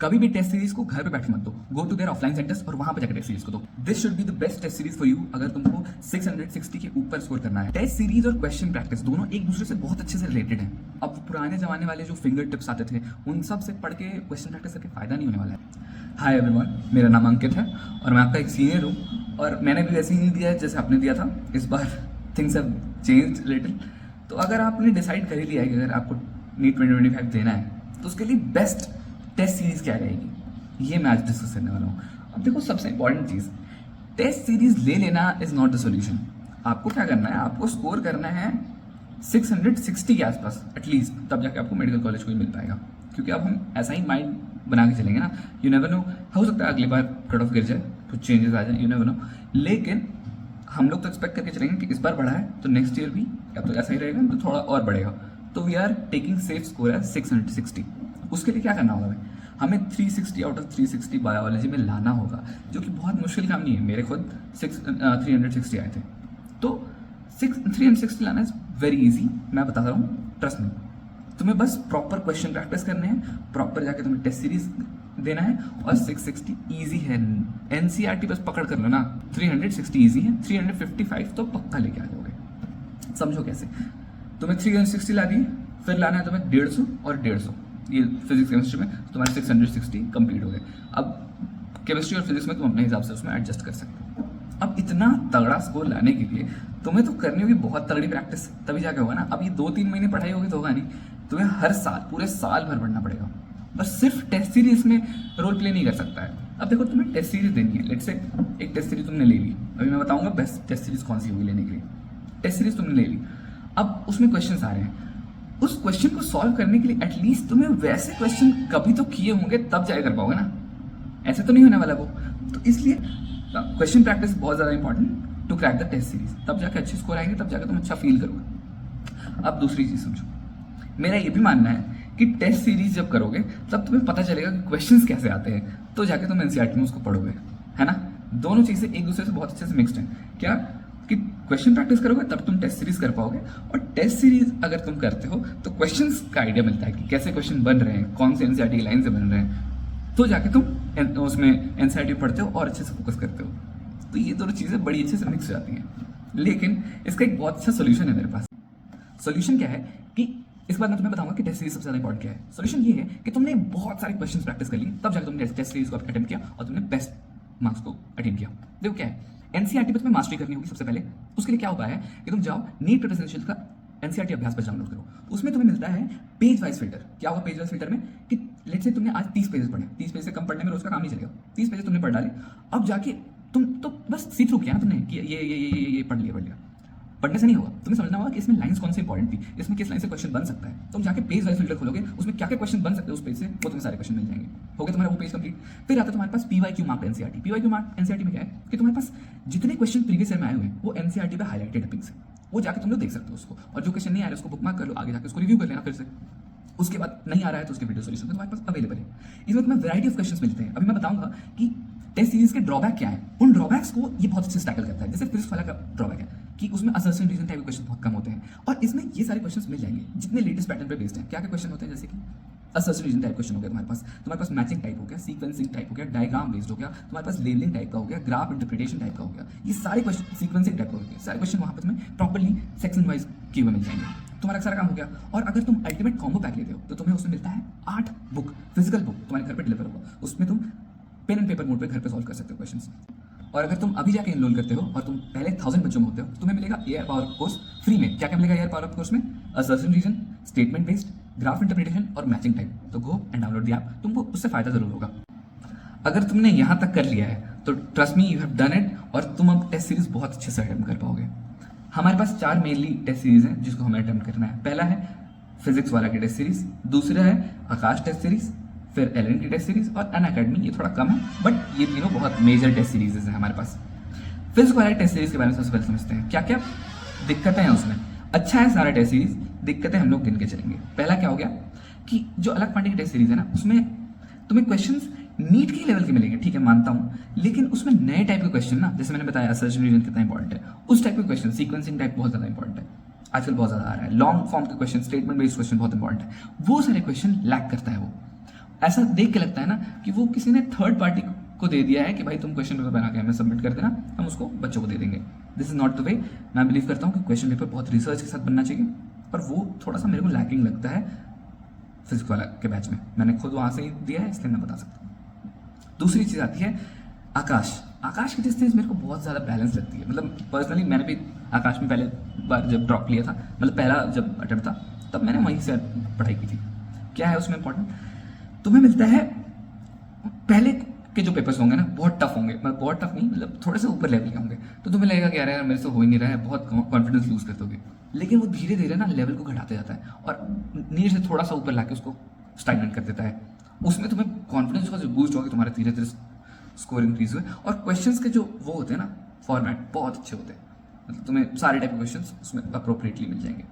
कभी भी test series को घर पे बैठ मत दो, go to their offline centres और वहां पे जाकर टेस्ट सीरीज को दो। This should be the best test series for you अगर तुमको 660 के ऊपर स्कोर करना है। टेस्ट सीरीज और क्वेश्चन प्रैक्टिस दोनों एक दूसरे से बहुत अच्छे से रिलेटेड हैं। अब पुराने जमाने वाले जो फिंगर टिप्स आते थे उन सब से पढ़ के क्वेश्चन प्रैक्टिस करके फायदा नहीं होने वाला है। हाय एवरीवन, मेरा नाम अंकित है और मैं आपका एक सीनियर हूँ और मैंने भी वैसे ही नहीं दिया है जैसे आपने दिया था। इस बार थिंग्स हैव चेंज्ड लिटिल। तो अगर आपने डिसाइड कर ही लिया है कि अगर आपको नीट 2025 देना है तो उसके लिए बेस्ट टेस्ट सीरीज क्या रहेगी, ये मैं आज डिस्कस करने वाला हूँ। अब देखो, सबसे इंपॉर्टेंट चीज़, टेस्ट सीरीज ले लेना इज नॉट द सॉल्यूशन। आपको क्या करना है, आपको स्कोर करना है 660 के आसपास एटलीस्ट, तब जाके आपको मेडिकल कॉलेज को ही मिल पाएगा। क्योंकि अब हम ऐसा ही माइंड बना के चलेंगे ना, यू नेवर नो, हो सकता है अगली बार कट ऑफ गिर जाए, कुछ चेंजेस आ जाए, यू नेवर नो। लेकिन हम लोग तो एक्सपेक्ट करके चलेंगे कि इस बार बढ़ा है तो नेक्स्ट ईयर भी या तो ऐसा ही रहेगा तो थोड़ा और बढ़ेगा। तो we are taking safe score है 660। उसके लिए क्या करना होगा हमें 360 आउट ऑफ 360 बायोलॉजी में लाना होगा, जो कि बहुत मुश्किल काम नहीं है। मेरे खुद 360 आए थे, तो 360 लाना इज वेरी इजी। मैं बता रहा हूँ, ट्रस्ट मी। तुम्हें बस प्रॉपर क्वेश्चन प्रैक्टिस करने हैं, प्रॉपर जाके तुम्हें टेस्ट सीरीज देना है और 660 इजी है। एनसीईआरटी बस पकड़ कर लो ना, 360 इजी है, 355 तो पक्का लेके आ जाओगे। समझो कैसे, तुम्हें 360 ला दी, फिर लाना है तुम्हें 150 और 150। ये फिजिक्स केमिस्ट्री में तुम्हारे 660 कंप्लीट हो गए। अब केमिस्ट्री और फिजिक्स में तुम अपने हिसाब से उसमें एडजस्ट कर सकते हो। अब इतना तगड़ा स्कोर लाने के लिए तुम्हें तो करनी होगी बहुत तगड़ी प्रैक्टिस, तभी जाके होगा ना। अब ये 2-3 महीने पढ़ाई होगी तो होगा नहीं, तुम्हें हर साल पूरे साल भर पढ़ना पड़ेगा। बस सिर्फ टेस्ट सीरीज में रोल प्ले नहीं कर सकता है। अब देखो, तुम्हें टेस्ट सीरीज देनी है, लेट्स से एक टेस्ट सीरीज तुमने ले ली, अभी मैं बताऊंगा बेस्ट टेस्ट सीरीज कौन सी होगी लेने के लिए। टेस्ट सीरीज तुमने ले ली, अब उसमें क्वेश्चन आ रहे हैं, उस क्वेश्चन को सॉल्व करने के लिए एटलीस्ट तुम्हें वैसे क्वेश्चन कभी तो किए होंगे तब जाए कर पाओगे ना, ऐसे तो नहीं होने वाला वो। तो इसलिए क्वेश्चन प्रैक्टिस बहुत ज़्यादा important to crack the test series. तब जाके अच्छे स्कोर आएंगे, तब जाके तुम अच्छा फील करोगे। अब दूसरी चीज़ समझो, मेरा ये भी मानना है कि टेस्ट सीरीज जब करोगे तब तुम्हें पता चलेगा कि क्वेश्चंस कैसे आते हैं, तो जाके तुम एनसीईआरटी में उसको पढ़ोगे, है ना। दोनों चीज़ें एक दूसरे से बहुत अच्छे से मिक्सड हैं। क्या कि क्वेश्चन प्रैक्टिस करोगे तब तुम टेस्ट सीरीज कर पाओगे, और टेस्ट सीरीज अगर तुम करते हो तो क्वेश्चंस का आइडिया मिलता है कि कैसे क्वेश्चन बन रहे हैं, कौन से एनसीईआरटी की लाइन से बन रहे हैं, तो जाके तुम उसमें एनसीईआरटी पढ़ते हो और अच्छे से फोकस करते हो। तो ये दोनों चीज़ें बड़ी अच्छे से मिक्स हो जाती हैं। लेकिन इसका एक बहुत अच्छा सोल्यूशन है मेरे पास। सोल्यूशन क्या है कि इस बार मैं तुम्हें बताऊंगा कि टेस्ट सीरीज सबसे ज़्यादा इंपॉर्टेंट क्या है। सोल्यूशन ये है कि तुमने बहुत सारे क्वेश्चंस प्रैक्टिस कर ली, तब जाकर तुमने टेस्ट सीरीज को अटेम्प्ट किया और तुमने बेस्ट मार्क्स को अटेम्प्ट किया। देखो क्या है, एनसीईआरटी पे तुम्हें मास्टरी करनी होगी सबसे पहले। उसके लिए क्या उपाय है कि तुम जाओ नीट प्रेसिडेंशियल का एनसीईआरटी अभ्यास पर डाउनलोड करो। उसमें तुम्हें मिलता है पेज वाइज फिल्टर। क्या होगा पेज वाइज फिल्टर में कि लेट्स से तुमने आज 30 पेजेस पढ़े, 30 पेज से कम पढ़ने में रोज का काम नहीं चलेगा, 30 पेजेस तुमने पढ़ डाले। अब जाके तुम तो बस सी थ्रू किया ना तुमने कि ये पढ़ लिया। पढ़ने से नहीं होगा, तुम्हें समझना होगा कि इसमें लाइंस कौन से इंपॉर्टेंट थी, इसमें किस लाइन से क्वेश्चन बन सकता है। तुम जाके पेज वाइज फिल्टर खोलोगे, उसमें क्या क्या क्वेश्चन बन सकते हैं उस पेज से, वो तुम्हें सारे क्वेश्चन मिल जाएंगे। हो गया तुम्हारा वो पेज कंप्लीट। फिर आता है तुम्हारे पास PYQ mark NCERT. PYQ mark NCERT में क्या है कि तुम्हारे पास जितने क्वेश्चन प्रीवियस ईयर में आए हुए हैं वो एनसीईआरटी पे हाईलाइटेड है पिंक से, वो जाके तुम लोग देख सकते हो उसको, और जो क्वेश्चन नहीं आ रहे उसको बुक मार्क कर लो, आगे जाके उसको रिव्यू कर लेना फिर से। उसके बाद नहीं आ रहा है तो उसके वीडियो सोल्यूशन तुम्हारे पास अवेलेबल है। इसमें तुम्हें वैरायटी ऑफ क्वेश्चंस मिलते हैं। अभी मैं बताऊंगा कि टेस्ट सीरीज के ड्रॉबैक क्या है। उन ड्रॉबैक्स को ये बहुत अच्छे से टैकल करता है। जैसे फिजिक्स वाला का ड्रॉबैक है कि उसमें असर्शन रीजन टाइप के क्वेश्चन बहुत कम होते हैं, और इसमें ये सारे क्वेश्चंस मिल जाएंगे जितने लेटेस्ट पैटर्न पे बेस्ड हैं। क्या क्या क्वेश्चन होते हैं, जैसे कि असर्शन रीजन टाइप क्वेश्चन हो गया तुम्हारे पास मैचिंग टाइप हो गया, सीक्वेंसिंग टाइप हो गया, डायग्राम बेस्ड हो गया, तुम्हारे पास लेबलिंग टाइप का हो गया, ग्राफ इंटरप्रिटेशन टाइप का हो गया। ये सारे क्वेश्चन सीक्वेंसिंग टाइप का हो गया, सारे क्वेश्चन वहाँ पर तुम्हें प्रॉपर्ली सेक्शन वाइज किए हुए मिल जाएंगे। तुम्हारा सारा काम हो गया। और अगर तुम अल्टीमेट कॉम्बो पैक लेते हो तो तुम्हें उसमें मिलता है 8 बुक, फिजिकल बुक तुम्हारे घर पे डिलीवर होगा। उसमें तुम पेन एंड पेपर मोड पे घर पे सॉल्व कर सकते हो क्वेश्चंस। और अगर तुम अभी जाके एनरोल करते हो और तुम पहले 1000 बच्चों में होते हो तो तुम्हें मिलेगा एआर पावर कोर्स फ्री में। क्या क्या मिलेगा एआर पावर कोर्स में? Assertion reason, statement based, graph interpretation और मैचिंग टाइप। तो go and download the app, तुमको उससे फायदा जरूर होगा। अगर तुमने यहाँ तक कर लिया है तो trust me, you have done it, और तुम अब टेस्ट सीरीज बहुत अच्छे से अटेम्प्ट कर पाओगे। हमारे पास 4 मेनली टेस्ट सीरीज हैं जिसको हमें अटेम्प्ट करना है। पहला है फिजिक्स वाला की टेस्ट सीरीज, दूसरा है आकाश टेस्ट सीरीज, फिर एलएन की टेस्ट सीरीज और अनअकैडमी, ये थोड़ा कम है बट ये तीनों बहुत मेजर टेस्ट सीरीज हैं हमारे पास। फिजिक्स वाला टेस्ट सीरीज के बारे में सबसे पहले समझते हैं क्या क्या दिक्कतें हैं उसमें। अच्छा है सारा टेस्ट सीरीज, दिक्कतें हम लोग गिन के चलेंगे। पहला क्या हो गया कि जो अलग पार्टी की टेस्ट सीरीज है ना, उसमें तुम्हें क्वेश्चंस नीट के लेवल के मिलेंगे, ठीक है मानता हूँ, लेकिन उसमें नए टाइप के क्वेश्चन ना, जैसे मैंने बताया असर्शन रीजन कितना इंपॉर्टेंट है, उस टाइप के क्वेश्चन, सीक्वेंसिंग टाइप बहुत ज़्यादा इंपॉर्टेंट है, आजकल बहुत ज़्यादा आ रहा है। लॉन्ग फॉर्म के क्वेश्चन, स्टेटमेंट बेस्ड क्वेश्चन बहुत इंपॉर्टेंट है, वो सारे क्वेश्चन लैक करता है वो। ऐसा देख के लगता है ना कि वो किसी ने थर्ड पार्टी को दे दिया है कि भाई तुम क्वेश्चन पेपर बना के हमें सबमिट कर देना, हम उसको बच्चों को दे देंगे। This is not the way. मैं बिलीव करता हूँ कि क्वेश्चन पेपर बहुत रिसर्च के साथ बनना चाहिए, और वो थोड़ा सा मेरे को लैकिंग लगता है फिजिक्स वाला के बैच में। मैंने खुद वहाँ से ही दिया है, इसलिए मैं बता सकता हूँ। दूसरी चीज़ आती है आकाश। आकाश की टेस्ट सीरीज मेरे को बहुत ज़्यादा बैलेंस लगती है। मतलब पर्सनली मैंने भी आकाश में पहले बार जब ड्रॉप लिया था, मतलब पहला जब अटेम्प्ट था, तब मैंने वहीं से पढ़ाई की थी। क्या है उसमें इंपॉर्टेंट, तुम्हें मिलता है पहले के जो पेपर्स होंगे ना बहुत टफ होंगे, मतलब बहुत टफ नहीं, मतलब थोड़े से ऊपर लेवल के होंगे, तो तुम्हें लगेगा कि यार मेरे से हो ही नहीं रहा है, बहुत कॉन्फिडेंस लूज कर दोगे। लेकिन वो धीरे धीरे ना लेवल को घटाते जाता है और नीचे से थोड़ा सा ऊपर लाके उसको स्टाइलमेंट कर देता है। उसमें तुम्हें कॉन्फिडेंस का जो बूस्ट होगा, तुम्हारा धीरे धीरे स्कोर इंक्रीज हुए, और क्वेश्चंस के जो वो होते हैं ना फॉर्मेट बहुत अच्छे होते हैं। मतलब तुम्हें सारे टाइप के क्वेश्चंस उसमें अप्रोप्रिएटली मिल जाएंगे।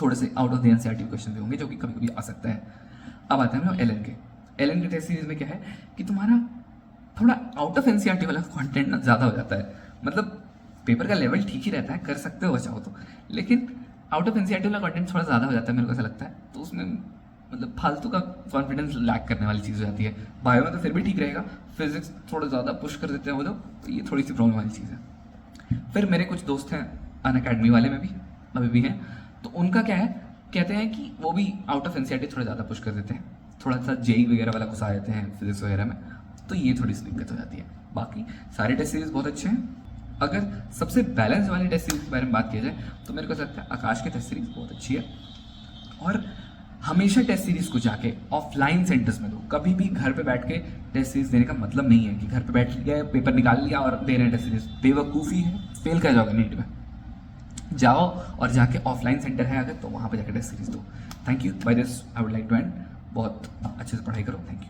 थोड़े से out of the NCERT question भी होंगे जो कि कभी कभी आ सकता है। अब आते हैं हम लोग एलएन के टेस्ट सीरीज में क्या है कि तुम्हारा थोड़ा आउट ऑफ एनसीईआरटी वाला कंटेंट ना ज़्यादा हो जाता है। मतलब पेपर का लेवल ठीक ही रहता है, कर सकते हो बचाओ तो, लेकिन आउट ऑफ एनसीईआरटी वाला कंटेंट थोड़ा ज़्यादा हो जाता है, मेरे को ऐसा लगता है। तो उसमें मतलब फालतू का कॉन्फिडेंस लैक करने वाली चीज़ हो जाती है। बायो में तो फिर भी ठीक रहेगा, फिजिक्स थोड़ा ज़्यादा पुश कर देते हैं वो लोग, तो ये थोड़ी सी प्रॉब्लम वाली चीज़ है। फिर मेरे कुछ दोस्त हैं अनअकैडमी वाले में भी अभी भी हैं, तो उनका क्या है, कहते हैं कि वो भी आउट ऑफ एनसीईआरटी थोड़ा ज़्यादा पुश कर देते हैं, थोड़ा सा जेई वगैरह वाला घुसा देते हैं फिजिक्स वगैरह में, तो ये थोड़ी सी दिक्कत हो जाती है। बाकी सारे टेस्ट सीरीज बहुत अच्छे हैं। अगर सबसे बैलेंस वाले टेस्ट सीरीज के बारे में बात की जाए तो मेरे को ऐसा लगता है आकाश की टेस्ट सीरीज बहुत अच्छी है। और हमेशा टेस्ट सीरीज को जाके ऑफलाइन सेंटर्स में दो। कभी भी घर पे बैठ के टेस्ट सीरीज देने का मतलब नहीं है कि घर पे बैठ गए पेपर निकाल लिया और दे रहे हैं टेस्ट सीरीज। बेवकूफ़ी है, फेल कर जाओगे नीट में। जाओ और जाके ऑफलाइन सेंटर है अगर, तो वहाँ पे जाकर टेस्ट सीरीज दो। Thank you. By this I would like to end. बहुत अच्छे से पढ़ाई करो। Thank you.